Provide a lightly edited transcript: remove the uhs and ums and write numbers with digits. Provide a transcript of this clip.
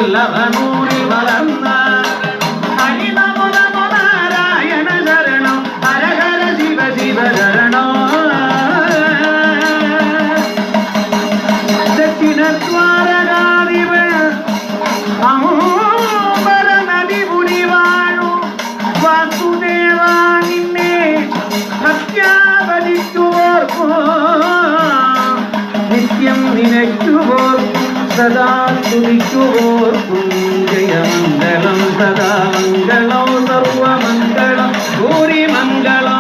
വല്ലഭനൂരി വളർന്ന ഹരിനമോനാരായണ ശരണം ഹര ഹര ശിവ ശിവ ശരണോ ദക്ഷിണദ്വാരകാധിപ അമോപര നദി പുരിവാണു വാസുദേവ നിന്നെ ഭക്യാവലിച്ചുവോർക്കു നിത്യം നിനയ്ക്കുവോർക്കു സദാ സ്തുതിക്കുവോർക്കും ജയമംഗളം സദാ മംഗളം സർവമംഗളം ഭൂരിമംഗളം